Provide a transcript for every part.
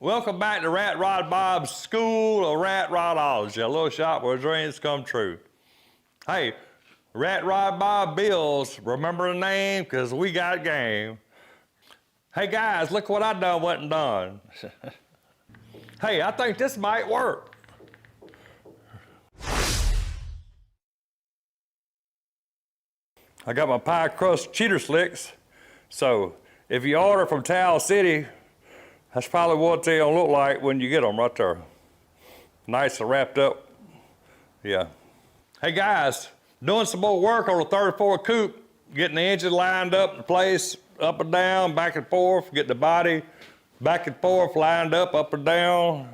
Welcome back to Rat Rod Bob's School of Rat Rodology, a little shop where dreams come true. Hey, Rat Rod Bob Bills, remember the name? Because we got game. Hey guys, look what I done wasn't done. Hey, I think this might work. I got my pie crust cheater slicks. So if you order from Towel City, that's probably what they'll look like when you get them right there. Nice and wrapped up. Yeah. Hey guys, doing some more work on the 34 Coupe, getting the engine lined up in place, up and down, back and forth, getting the body back and forth, lined up and down,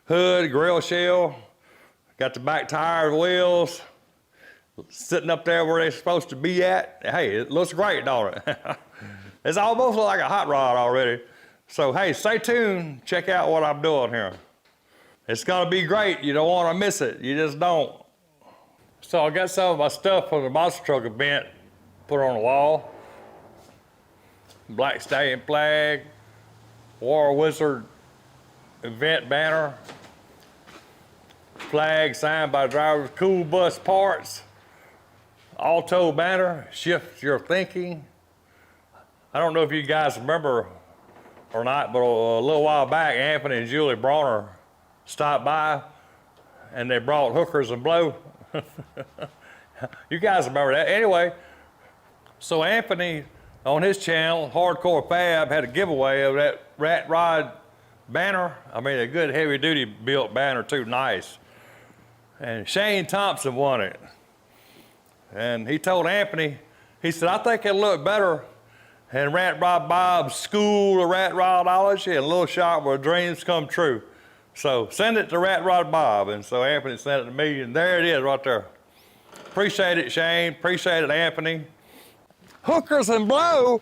hood, grill shell, got the back tires, wheels, sitting up there where they're supposed to be at. Hey, it looks great, don't it? It's almost like a hot rod already. So hey, stay tuned, check out what I'm doing here. It's gonna be great, you don't wanna miss it, you just don't. So I got some of my stuff from the monster truck event put on the wall. Black Stallion flag, War Wizard event banner, flag signed by drivers, Cool Bus parts, Auto banner, shift your thinking. I don't know if you guys remember or not, but a little while back, Anthony and Julie Bronner stopped by and they brought hookers and blow. You guys remember that. Anyway, so Anthony on his channel, Hardcore Fab, had a giveaway of that Rat Rod banner. I mean, a good heavy duty built banner too, nice. And Shane Thompson won it. And he told Anthony, he said, I think it'll look better and Rat Rod Bob's School of Rat Rodology, and a little shop where dreams come true. So send it to Rat Rod Bob. And so Anthony sent it to me, and there it is right there. Appreciate it, Shane. Appreciate it, Anthony. Hookers and blow.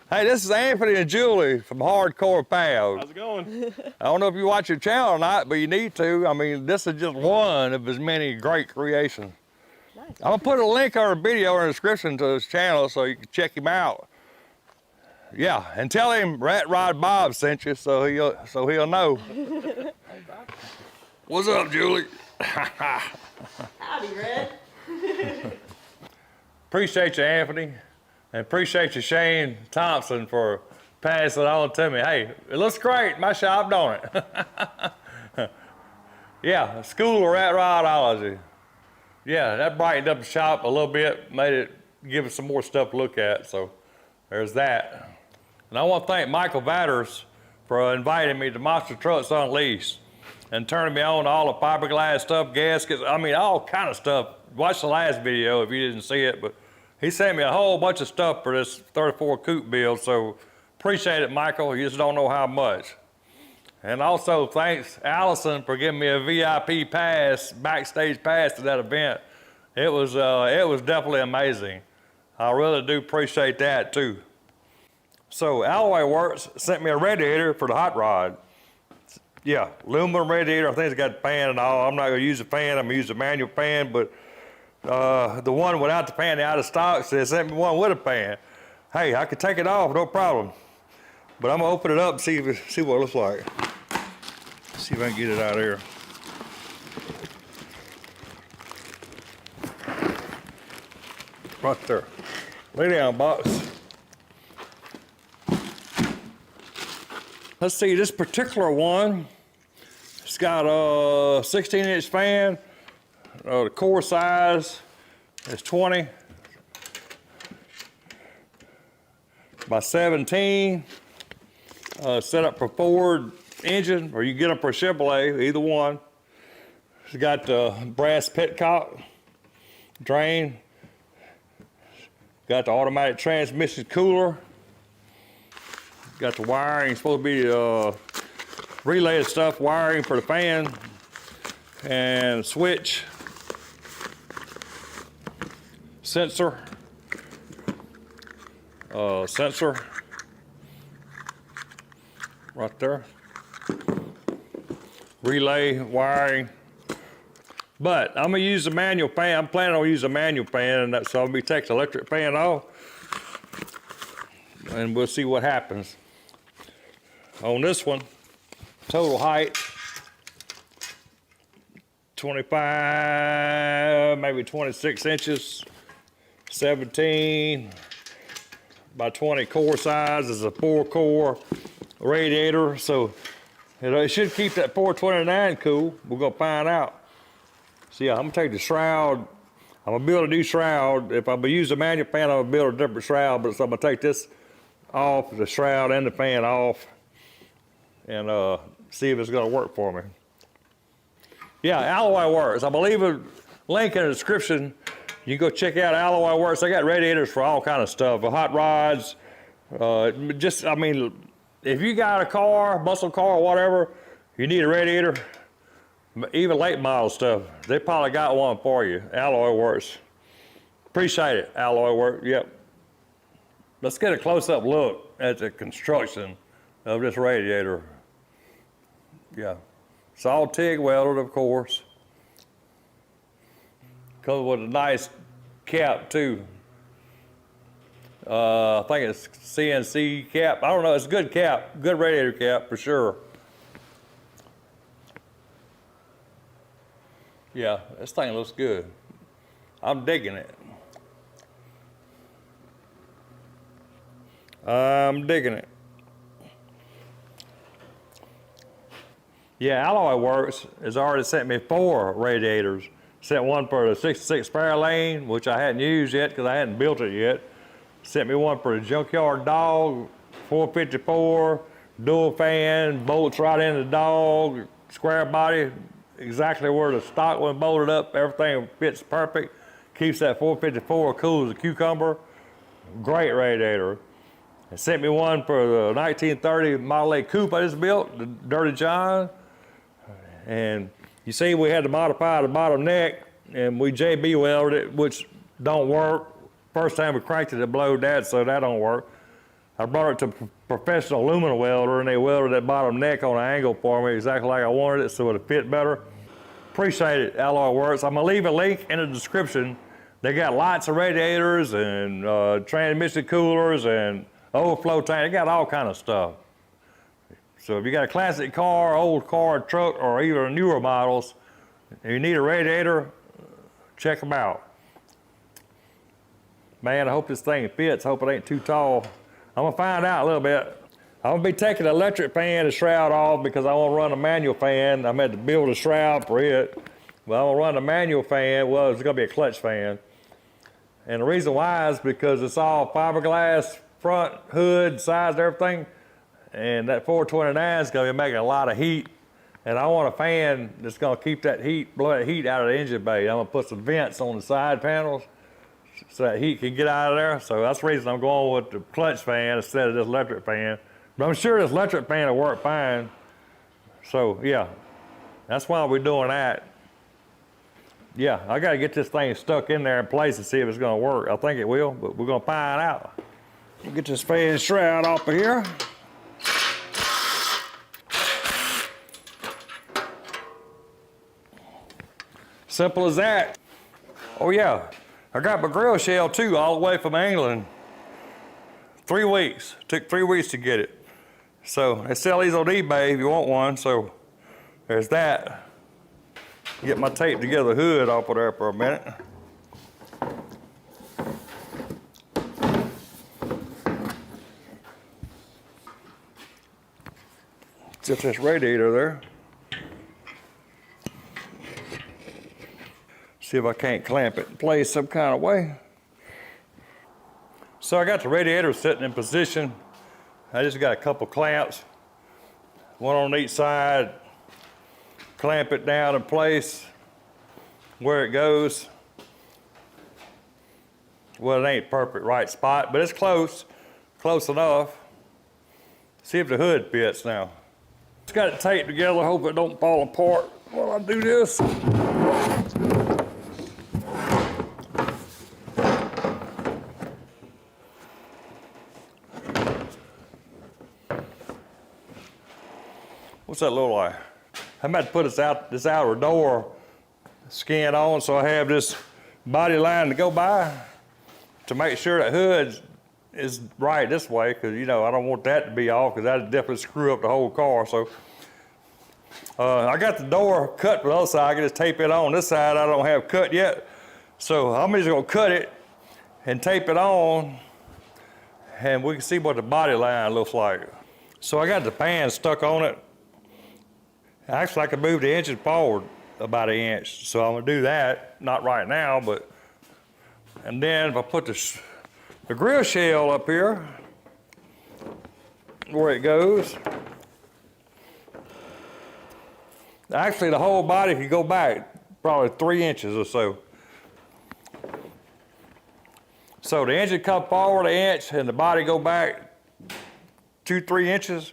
Hey, this is Anthony and Julie from Hardcore Fab. How's it going? I don't know if you watch your channel or not, but you need to. I mean, this is just one of his many great creations. Nice. I'm gonna put a link or a video in the description to his channel so you can check him out. Yeah, and tell him Rat Rod Bob sent you so he'll know. What's up, Julie? Howdy, Red. Appreciate you, Anthony, and appreciate you, Shane Thompson, for passing it on to me. Hey, it looks great, my shop, don't it? Yeah, School of Rat Rodology. Yeah, that brightened up the shop a little bit, made it give us some more stuff to look at, so there's that. And I want to thank Michael Vatters for inviting me to Monster Trucks Unleashed and turning me on to all the fiberglass stuff, gaskets, I mean, all kind of stuff. Watch the last video if you didn't see it, but he sent me a whole bunch of stuff for this 34 Coupe build, so appreciate it, Michael. You just don't know how much. And also thanks Allison for giving me a VIP pass, backstage pass to that event. It was definitely amazing. I really do appreciate that too. So Alloyworks sent me a radiator for the hot rod. Yeah, aluminum radiator. I think it's got a fan and all. I'm not gonna use a fan, I'm gonna use a manual fan, but the one without the fan, out of stock, so they sent me one with a fan. Hey, I could take it off, no problem. But I'm gonna open it up and see what it looks like. See if I can get it out of here. Right there. Lay down, box. Let's see, this particular one, it's got a 16-inch fan. The core size is 20 by 17. Set up for Ford engine, or you can get them for Chevrolet, either one. It's got the brass petcock drain. Got the automatic transmission cooler. Got the wiring, supposed to be relay stuff, wiring for the fan, and switch, sensor, right there, relay, wiring. But I'm gonna use the manual fan. I'm planning on using a manual fan, and so I'm gonna take the electric fan off, and we'll see what happens. On this one, Total height, 25, maybe 26 inches, 17 by 20 core size. Is a 4-core radiator, so it should keep that 429 cool. We're gonna find out. So yeah, I'm gonna take the shroud. I'm gonna build a new shroud. If I'm gonna use a manual fan, I'm gonna build a different shroud, but so I'm gonna take this off, the shroud and the fan off, and see if it's gonna work for me. Yeah, Alloyworks. I believe a link in the description. You can go check out Alloyworks. They got radiators for all kind of stuff, hot rods. I mean, if you got a car, muscle car, or whatever, you need a radiator. Even late model stuff, they probably got one for you. Alloyworks. Appreciate it, Alloyworks. Yep. Let's get a close-up look at the construction of this radiator. Yeah. It's all TIG welded, of course. Comes with a nice cap, too. I think it's CNC cap. I don't know, it's a good cap, good radiator cap for sure. Yeah, this thing looks good. I'm digging it. I'm digging it. Yeah, Alloyworks has already sent me 4 radiators. Sent one for the 66 Fairlane, which I hadn't used yet because I hadn't built it yet. Sent me one for the Junkyard Dog, 454, dual fan, bolts right in the dog, square body, exactly where the stock one bolted up. Everything fits perfect. Keeps that 454 cool as a cucumber. Great radiator. It sent me one for the 1930 Model A Coupe I just built, the Dirty John. And you see we had to modify the bottom neck, and we JB welded it, which don't work. First time we cranked it, it blowed that, so that don't work. I brought it to a professional aluminum welder, and they welded that bottom neck on an angle for me exactly like I wanted it, so it would fit better. Appreciate it, Alloyworks. I'm gonna leave a link in the description. They got lots of radiators and transmission coolers and overflow tank. They got all kind of stuff. So if you got a classic car, old car, truck, or even newer models, and you need a radiator, check them out. Man, I hope this thing fits. Hope it ain't too tall. I'm gonna find out a little bit. I'm gonna be taking the electric fan, the shroud off, because I want to run a manual fan. I'm going to build a shroud for it. But I'm gonna run a manual fan. Well, it's gonna be a clutch fan. And the reason why is because it's all fiberglass, front, hood, sides, everything. And that 429 is gonna be making a lot of heat. And I want a fan that's gonna keep that heat, blow that heat out of the engine bay. I'm gonna put some vents on the side panels so that heat can get out of there. So that's the reason I'm going with the clutch fan instead of this electric fan. But I'm sure this electric fan will work fine. So yeah, that's why we're doing that. Yeah, I gotta get this thing stuck in there in place to see if it's gonna work. I think it will, but we're gonna find out. We'll get this fan shroud off of here. Simple as that. Oh yeah, I got my grill shell too, all the way from England. 3 weeks, took 3 weeks to get it. So they sell these on eBay if you want one, so there's that. Get my tape together hood off of there for a minute. Just this radiator there. See if I can't clamp it in place some kind of way. So I got the radiator sitting in position. I just got a couple clamps, one on each side. Clamp it down in place where it goes. Well, it ain't perfect right spot, but it's close enough. See if the hood fits now. Just got it taped together, hope it don't fall apart while I do this. What's that look like? I'm about to put this outer door skin on, so I have this body line to go by to make sure that hood is right this way, because you know I don't want that to be off, because that'd definitely screw up the whole car. So I got the door cut to the other side. I can just tape it on. This side I don't have cut yet. So I'm just gonna cut it and tape it on, and we can see what the body line looks like. So I got the pan stuck on it. Actually, I can move the engine forward about 1 inch. So I'm gonna do that, not right now, but, and then if I put the grill shell up here, where it goes, actually the whole body could go back probably 3 inches or so. So the engine come forward 1 inch and the body go back 2-3 inches.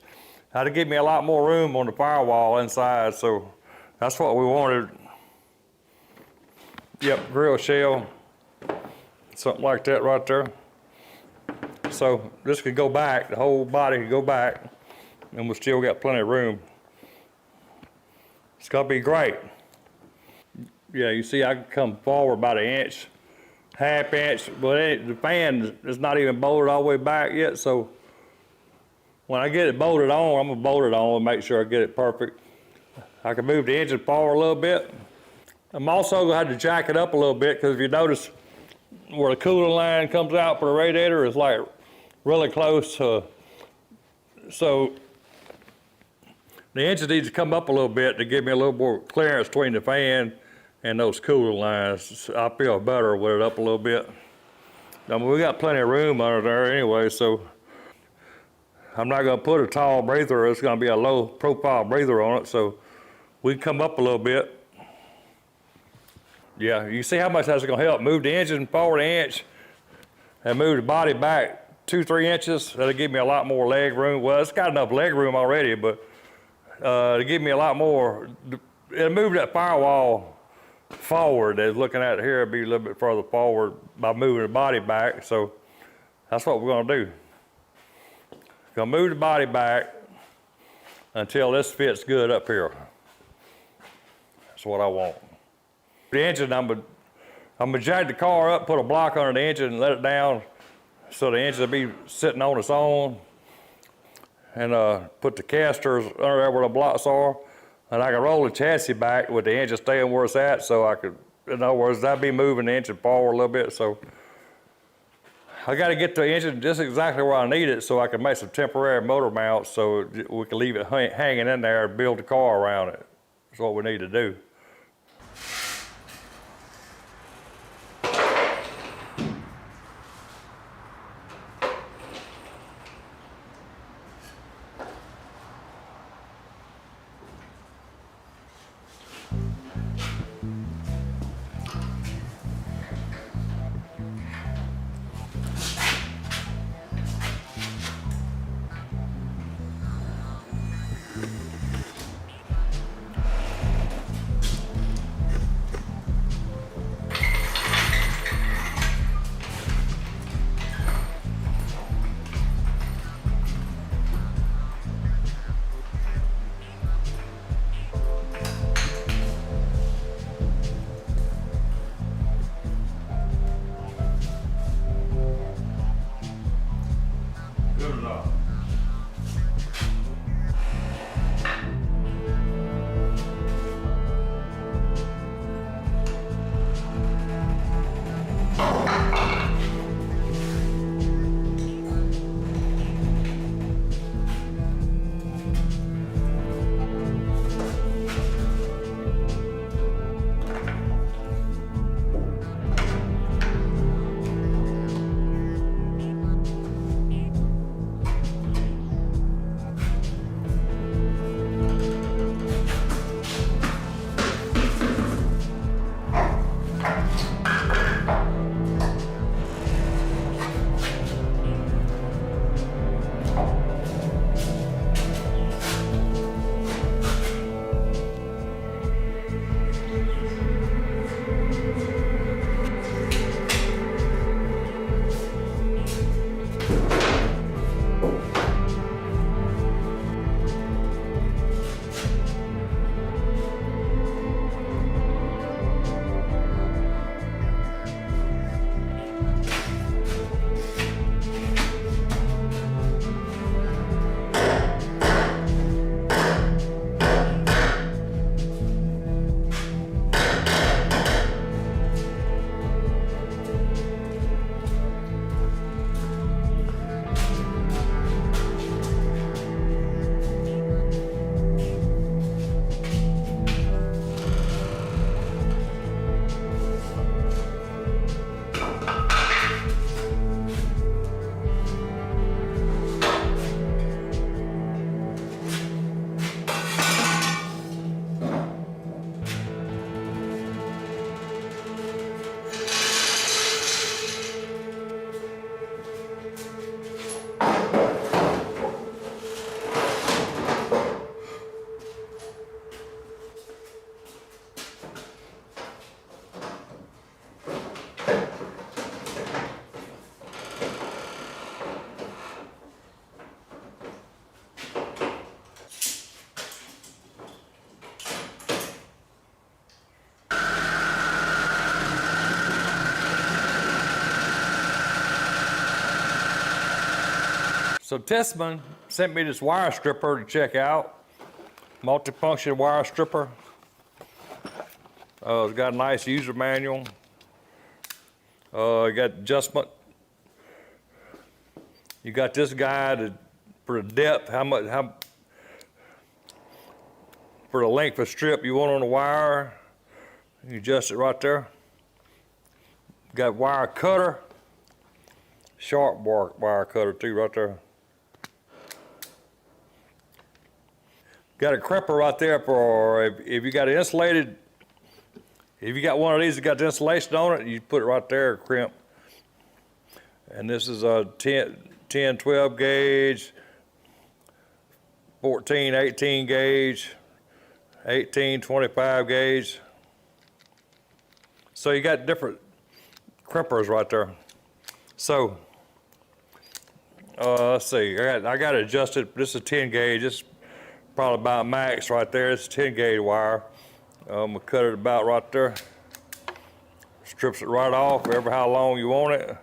That'll give me a lot more room on the firewall inside, so that's what we wanted. Yep, grill shell, something like that right there. So this could go back, the whole body could go back, and we still got plenty of room. It's gonna be great. Yeah, you see I can come forward about 1 inch, 1/2 inch, but the fan is not even bolted all the way back yet, so when I get it bolted on, I'm gonna bolt it on and make sure I get it perfect. I can move the engine forward a little bit. I'm also gonna have to jack it up a little bit, because if you notice where the cooling line comes out for the radiator is like really close, so the engine needs to come up a little bit to give me a little more clearance between the fan and those cooling lines. I feel better with it up a little bit. I mean, we got plenty of room under there anyway, so I'm not gonna put a tall breather. It's gonna be a low profile breather on it, so we can come up a little bit. Yeah, you see how much that's gonna help. Move the engine forward 1 inch and move the body back 2-3 inches. That'll give me a lot more leg room. Well, it's got enough leg room already, but it'll give me a lot more. It'll move that firewall forward. As looking at it here, it'll be a little bit further forward by moving the body back. So that's what we're gonna do. Gonna move the body back until this fits good up here. That's what I want. The engine, I'm gonna jack the car up, put a block under the engine and let it down so the engine will be sitting on its own, and put the casters under there where the blocks are, and I can roll the chassis back with the engine staying where it's at, so I could, in other words, that'd be moving the engine forward a little bit. So I got to get the engine just exactly where I need it, so I can make some temporary motor mounts so we can leave it hanging in there and build the car around it. That's what we need to do. So Tessman sent me this wire stripper to check out. Multifunction wire stripper. It's got a nice user manual. You got adjustment. You got this guide for the depth, for the length of strip you want on the wire. You adjust it right there. Got wire cutter, sharp wire cutter too right there. Got a crimper right there for if you got it insulated. If you got one of these that got the insulation on it, you put it right there, crimp. And this is a 10, 12 gauge, 14, 18 gauge, 18, 25 gauge. So you got different crimpers right there. So, let's see, I got it adjusted. This is a 10 gauge. This is probably about max right there. It's a 10 gauge wire. I'm gonna cut it about right there. Strips it right off, ever how long you want it.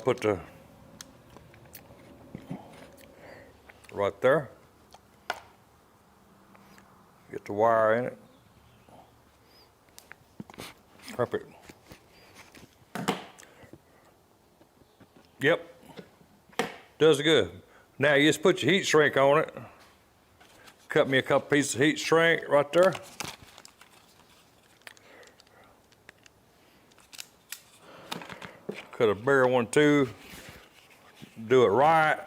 Put the, right there. Get the wire in it. Crimp it. Yep, does good. Now you just put your heat shrink on it. Cut me a couple pieces of heat shrink right there. Cut a bigger one too. Do it right.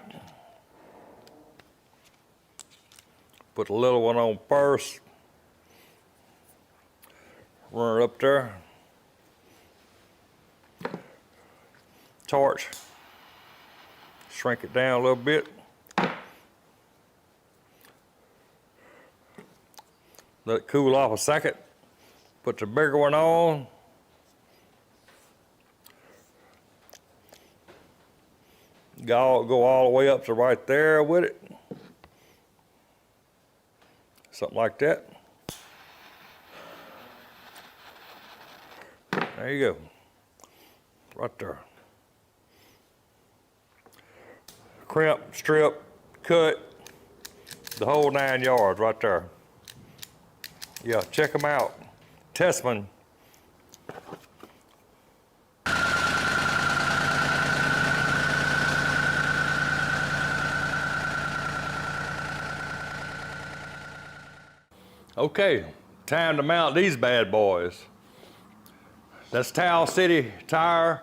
Put the little one on first. Run it up there. Torch. Shrink it down a little bit. Let it cool off a second. Put the bigger one on. Go all the way up to right there with it. Something like that. There you go. Right there. Crimp, strip, cut, the whole 9 yards right there. Yeah, check them out. Tessman. Okay, time to mount these bad boys. That's Towel City tire,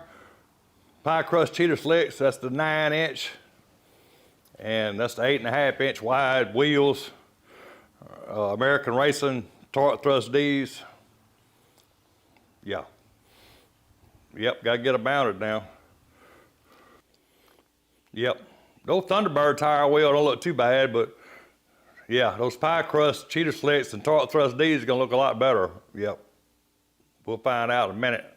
pie crust cheater slicks. That's the 9-inch, and that's the 8.5-inch wide wheels. American Racing torque thrust D's. Yeah. Yep, gotta get them mounted now. Yep. Those Thunderbird tire wheel don't look too bad, but yeah, those pie crust cheater slicks and torque thrust D's are gonna look a lot better. Yep. We'll find out in a minute.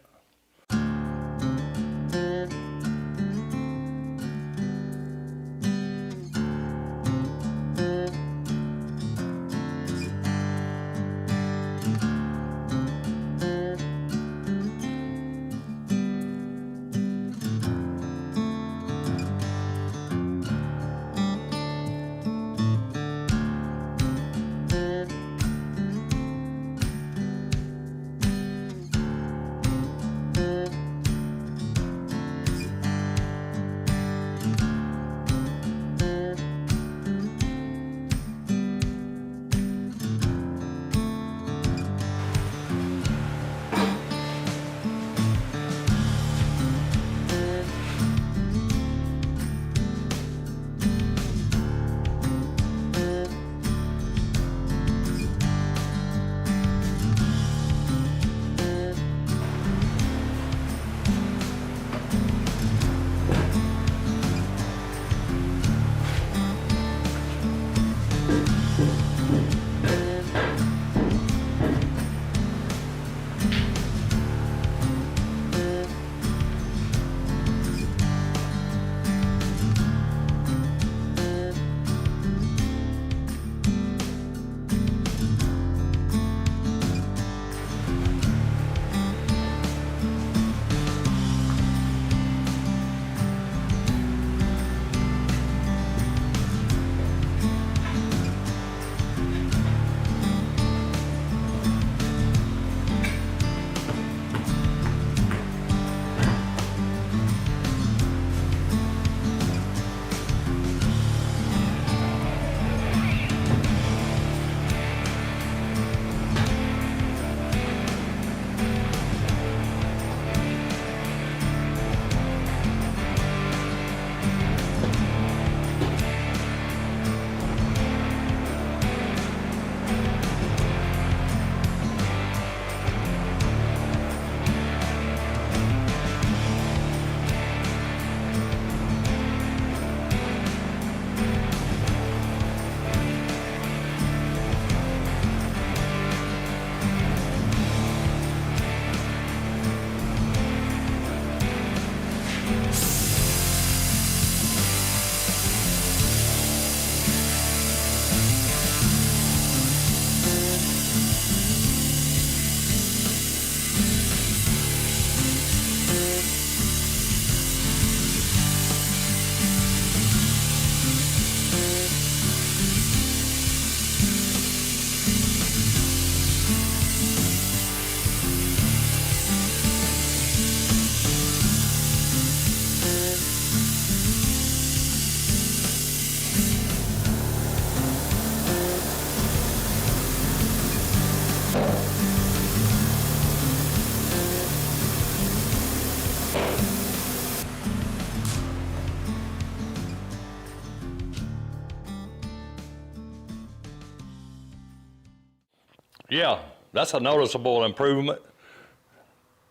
Yeah, that's a noticeable improvement.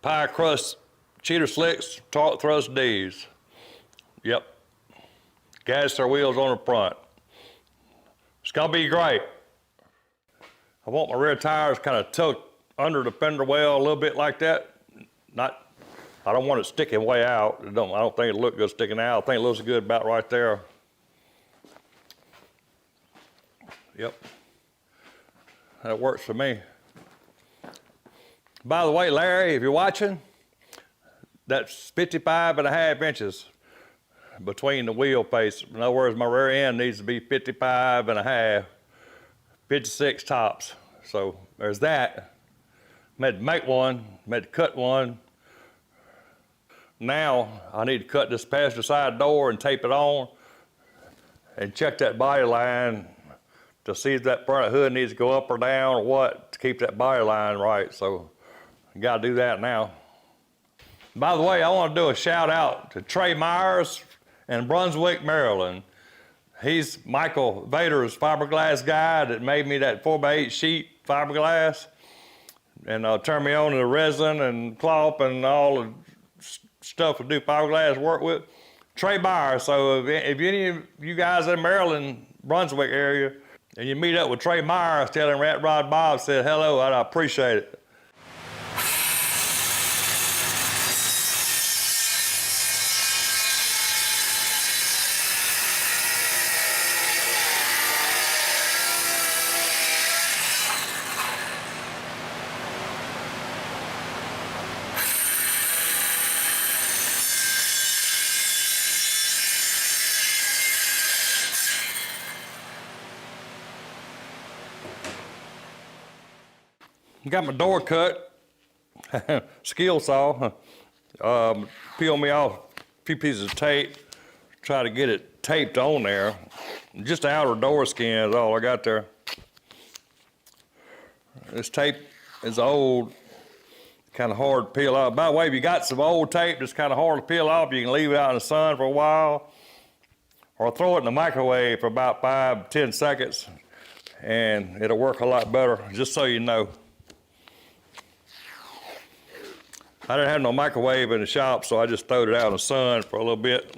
Pie crust, cheater slicks, torque thrust Ds. Yep. Gasser wheels on the front. It's gonna be great. I want my rear tires kind of tucked under the fender well a little bit like that. I don't want it sticking way out. I don't think it'll look good sticking out. I think it looks good about right there. Yep. That works for me. By the way, Larry, if you're watching, that's 55.5 inches between the wheel face. In other words, my rear end needs to be 55.5, 56 tops. So there's that. Made to make one, made to cut one. Now I need to cut this passenger side door and tape it on and check that body line to see if that front hood needs to go up or down or what to keep that body line right. So I gotta do that now. By the way, I want to do a shout out to Trey Myers in Brunswick, Maryland. He's Michael Vader's fiberglass guy that made me that 4x8 sheet fiberglass and turned me on to the resin and cloth and all the stuff to do fiberglass work with. Trey Myers. So if any of you guys in Maryland, Brunswick area, and you meet up with Trey Myers, tell him Rat Rod Bob said hello, I'd appreciate it. Got my door cut, skill saw, peel me off a few pieces of tape, try to get it taped on there. Just the outer door skin is all I got there. This tape is old, kind of hard to peel off. By the way, if you got some old tape that's kind of hard to peel off, you can leave it out in the sun for a while or throw it in the microwave for about 5 to 10 seconds and it'll work a lot better, just so you know. I didn't have no microwave in the shop, so I just throwed it out in the sun for a little bit.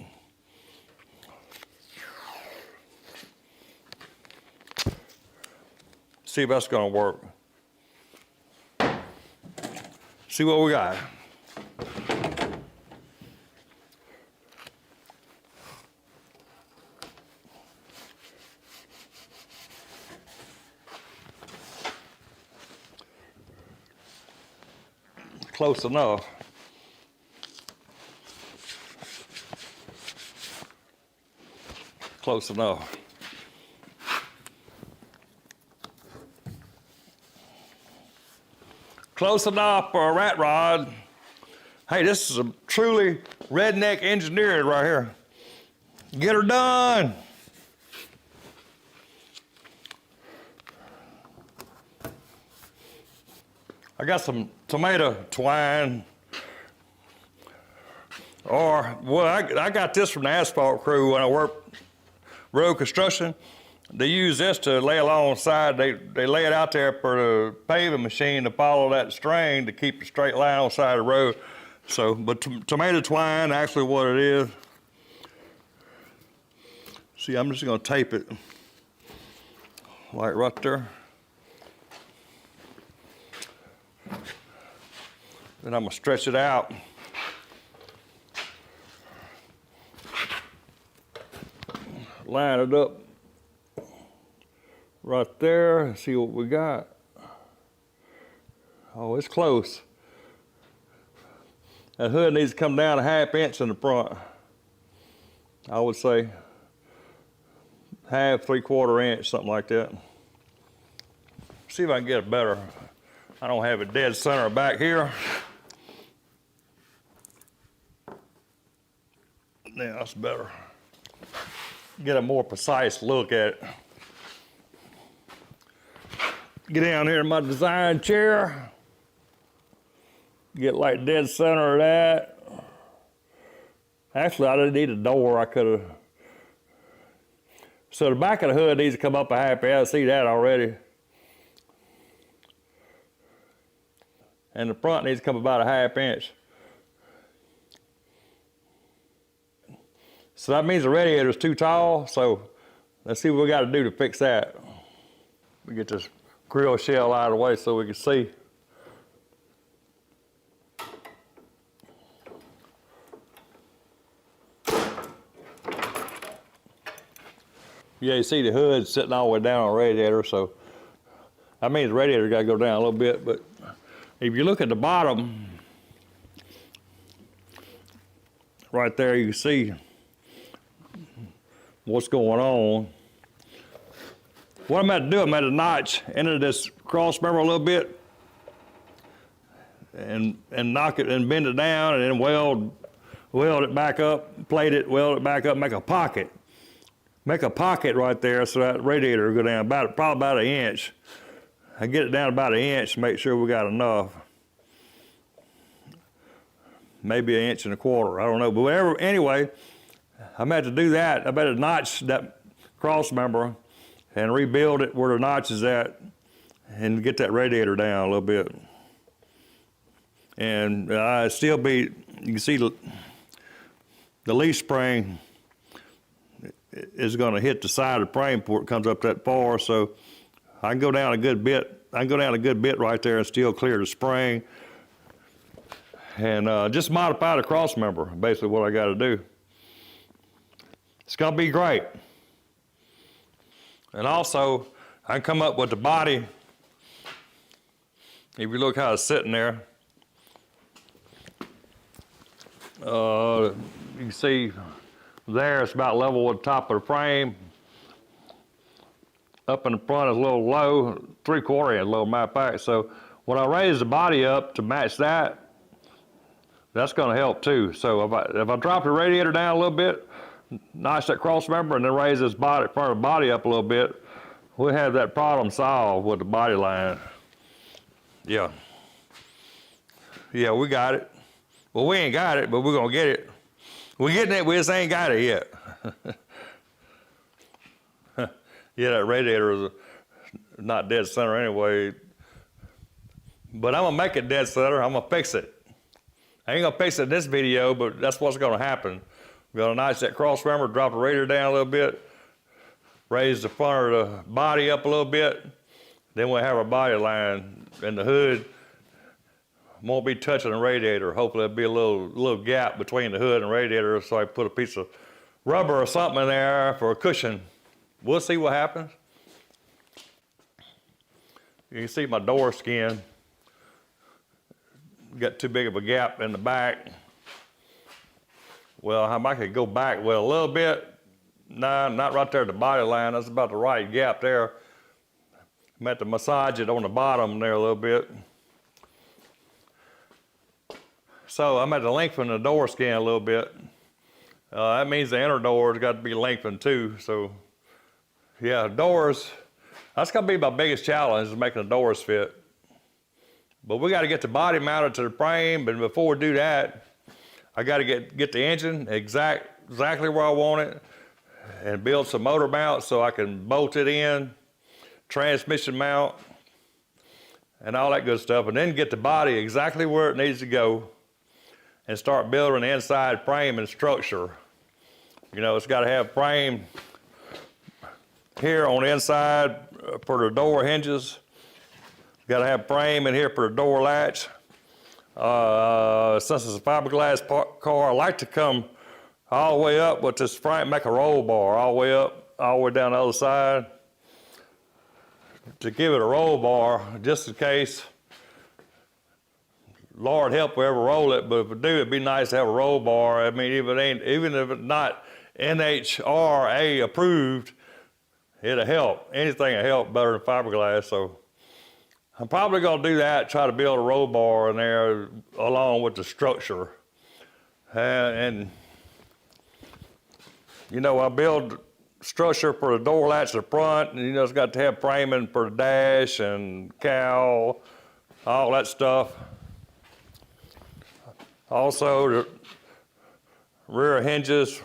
See if that's gonna work. See what we got. Close enough. Close enough. Close enough for a rat rod. Hey, this is a truly redneck engineer right here. Get her done. I got some tomato twine, well, I got this from the asphalt crew when I worked road construction. They use this to lay alongside. They lay it out there for the paving machine to follow that string to keep a straight line on the side of the road. So, but tomato twine, actually what it is. See, I'm just gonna tape it like right there. Then I'm gonna stretch it out. Line it up right there, see what we got. Oh, it's close. That hood needs to come down a 1/2 inch in the front. I would say 1/2, 3/4 inch, something like that. See if I can get it better. I don't have it dead center back here. Yeah, that's better. Get a more precise look at it. Get down here in my design chair. Get like dead center of that. Actually, I didn't need a door. I could have. So the back of the hood needs to come up a 1/2 inch. I see that already. and the front needs to come about a 1/2 inch. So that means the radiator is too tall, so let's see what we got to do to fix that. We get this grill shell out of the way so we can see. Yeah, you see the hood sitting all the way down on the radiator, so that means the radiator got to go down a little bit. But if you look at the bottom, right there, you can see what's going on. What I'm going to do, I'm going to notch into this cross member a little bit and knock it and bend it down, and then weld it back up, plate it, weld it back up, make a pocket. Make a pocket right there so that radiator will go down probably about 1 inch. I get it down about 1 inch to make sure we got enough. Maybe 1.25 inches, I don't know. But whatever, anyway, I'm going to have to do that. I better notch that cross member and rebuild it where the notch is at and get that radiator down a little bit. And still be, you can see the leaf spring is going to hit the side of the frame before it comes up that far, so I can go down a good bit. I can go down a good bit right there and still clear the spring, and just modify the cross member. Basically, what I got to do. It's going to be great. And also, I can come up with the body. If you look how it's sitting there, you can see. There, it's about level with the top of the frame. Up in the front is a little low, 3/4 inch low, matter of fact. So when I raise the body up to match that, that's going to help too. So if I drop the radiator down a little bit, notch that cross member, and then raise this front of the body up a little bit, we'll have that problem solved with the body line. Yeah. Yeah, we got it. Well, we ain't got it, but we're going to get it. We're getting it, we just ain't got it yet. Yeah, that radiator is not dead center anyway. But I'm gonna make it dead center, I'm gonna fix it. I ain't gonna fix it in this video, but that's what's gonna happen. We're gonna notch that cross member, drop the radiator down a little bit, raise the front of the body up a little bit, then we'll have our body line, and the hood won't be touching the radiator. Hopefully there'll be a little gap between the hood and radiator, so I put a piece of rubber or something in there for a cushion. We'll see what happens. You can see my door skin. Got too big of a gap in the back. Well, I could go back, well, a little bit. Nah, not right there at the body line. That's about the right gap there. I'm at to massage it on the bottom there a little bit. So I'm at to lengthen the door skin a little bit. That means the inner door's got to be lengthened too. So yeah, doors, that's gonna be my biggest challenge, is making the doors fit. But we got to get the body mounted to the frame, but before we do that, I got to get the engine exactly where I want it, and build some motor mounts so I can bolt it in, transmission mount, and all that good stuff, and then get the body exactly where it needs to go, and start building the inside frame and structure. You know, it's got to have frame here on the inside for the door hinges. Got to have frame in here for the door latch. Since it's a fiberglass car, I like to come all the way up with this frame, make a roll bar all the way up, all the way down the other side. To give it a roll bar, just in case, Lord help we ever roll it, but if we do, it'd be nice to have a roll bar. I mean, even if it's not NHRA approved, it'll help. Anything will help better than fiberglass. So I'm probably gonna do that, try to build a roll bar in there along with the structure. And you know, I build structure for the door latch to the front, and you know, it's got to have framing for the dash and cowl, all that stuff. Also the rear hinges,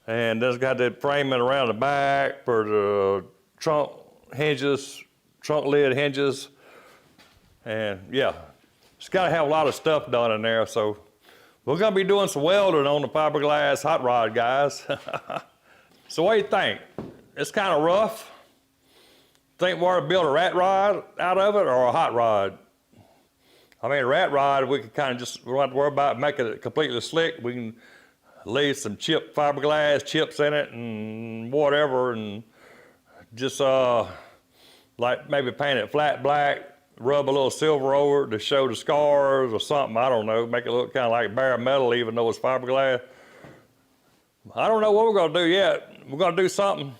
and there's got that framing around the back for the trunk hinges, trunk lid hinges. And yeah, It's got to have a lot of stuff done in there. So we're going to be doing some welding on the fiberglass hot rod, guys. So what do you think? It's kind of rough. Think we ought to build a rat rod out of it or a hot rod? I mean, a rat rod, we can kind of just, we don't have to worry about making it completely slick. We can leave some fiberglass chips in it and whatever, and just like maybe paint it flat black, rub a little silver over it to show the scars or something. I don't know, make it look kind of like bare metal even though it's fiberglass. I don't know what we're gonna do yet. We're gonna do something.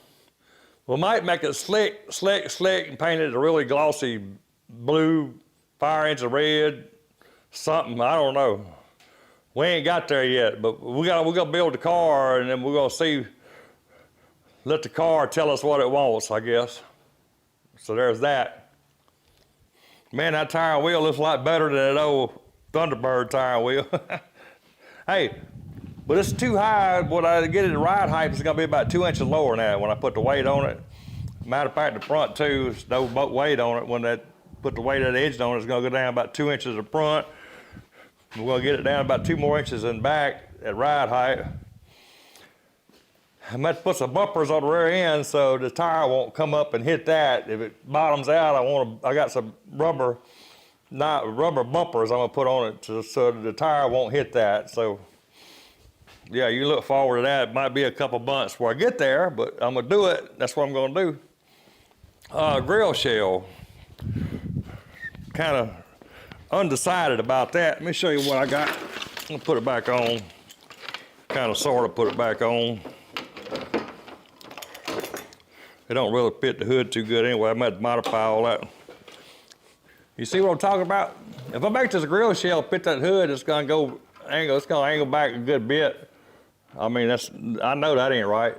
We might make it slick, and paint it a really glossy blue, fire engine red, something, I don't know. We ain't got there yet, but we're gonna build the car, and then we're gonna see, let the car tell us what it wants, I guess. So there's that. Man, that tire and wheel looks a lot better than that old Thunderbird tire and wheel. Hey, but it's too high. When I get it at ride height, it's gonna be about 2 inches lower than that when I put the weight on it. Matter of fact, the front too, there's no weight on it. When that put the weight of the engine on it, it's gonna go down about 2 inches in front. We're gonna get it down about 2 more inches in back at ride height. I'm going to put some bumpers on the rear end so the tire won't come up and hit that. If it bottoms out, I got some rubber bumpers I'm gonna put on it so the tire won't hit that. So yeah, you look forward to that. It might be a couple months before I get there, but I'm gonna do it. That's what I'm gonna do. Grill shell. Kind of undecided about that. Let me show you what I got. I'm gonna put it back on. Kind of sort of put it back on. It don't really fit the hood too good anyway. I might modify all that. You see what I'm talking about? If I make this grill shell fit that hood, it's gonna angle back a good bit. I mean, I know that ain't right.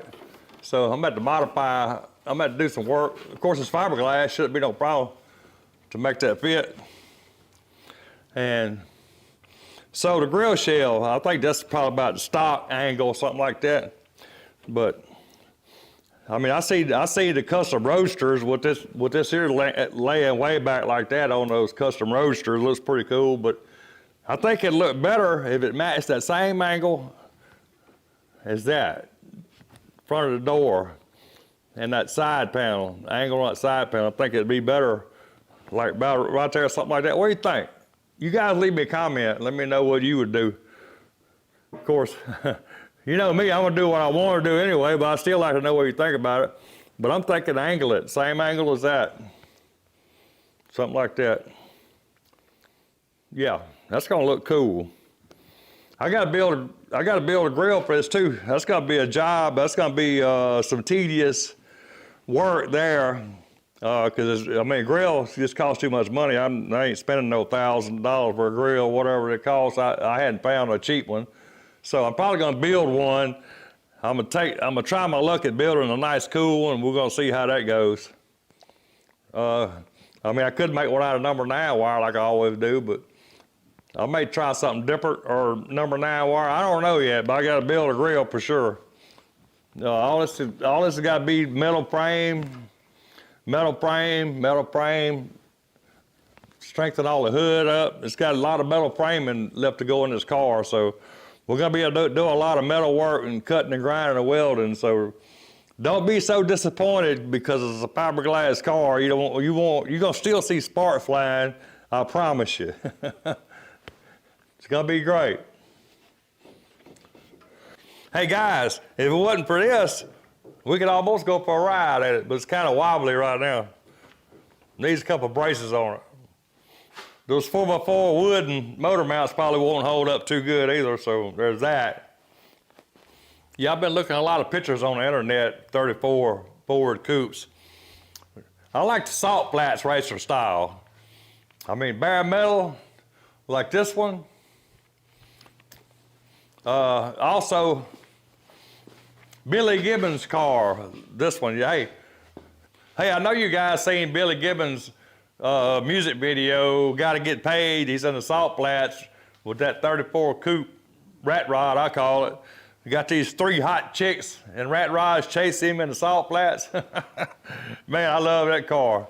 So I'm about to modify, I'm about to do some work. Of course, it's fiberglass, shouldn't be no problem to make that fit. And so the grill shell, I think that's probably about the stock angle, something like that. But I mean, I see the custom roadsters with this here laying way back like that on those custom roadsters. Looks pretty cool, but I think it'd look better if it matched that same angle as that front of the door and that side panel, angle on that side panel. I think it'd be better, like about right there, something like that. What do you think? You guys leave me a comment. Let me know what you would do. Of course, you know me, I'm gonna do what I want to do anyway, but I still like to know what you think about it. But I'm thinking angle it, same angle as that. Something like that. Yeah, that's gonna look cool. I gotta build a grill for this too. That's gonna be a job. That's gonna be some tedious work there. Cause I mean, grill just costs too much money. I ain't spending no $1,000 for a grill, whatever it costs. I hadn't found a cheap one. So I'm probably gonna build one. I'm gonna try my luck at building a nice cool one, and we're gonna see how that goes. I mean, I could make one out of number 9 wire like I always do, but I may try something different or number 9 wire. I don't know yet, but I gotta build a grill for sure. All this has gotta be metal frame, strengthen all the hood up. It's got a lot of metal framing left to go in this car, so we're gonna be able to do a lot of metal work and cutting and grinding and welding. So don't be so disappointed because it's a fiberglass car. You're gonna still see spark flying. I promise you. It's gonna be great. Hey guys, if it wasn't for this, we could almost go for a ride at it, but it's kind of wobbly right now. Needs a couple of braces on it. Those 4x4 wood and motor mounts probably won't hold up too good either, so there's that. Yeah, I've been looking at a lot of pictures on the internet, 34 Ford Coupes. I like the salt flats racer style. I mean, bare metal, like this one. Also, Billy Gibbons' car, this one. Hey, I know you guys seen Billy Gibbons' music video, Gotta Get Paid. He's in the salt flats with that 34 Coupe rat rod, I call it. You got these 3 hot chicks and rat rods chase him in the salt flats. Man, I love that car.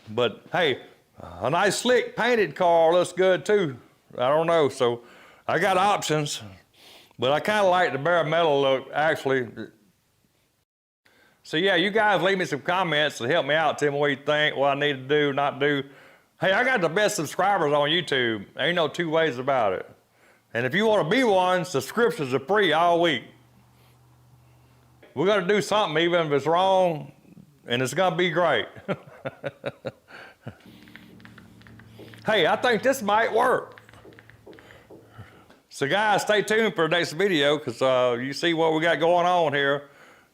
But hey, A nice slick painted car looks good too. I don't know, so I got options, but I kind of like the bare metal look actually. So yeah, you guys leave me some comments to help me out. Tell me what you think, what I need to do, not do. Hey, I got the best subscribers on YouTube. Ain't no two ways about it. And if you want to be one, subscriptions are free all week. We're going to do something even if it's wrong, and it's going to be great. Hey, I think this might work. So guys, stay tuned for the next video because you see what we got going on here.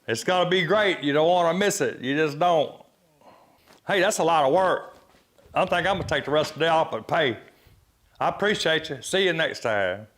It's going to be great. You don't want to miss it. You just don't. Hey, that's a lot of work. I think I'm going to take the rest of the day off and pay. I appreciate you. See you next time.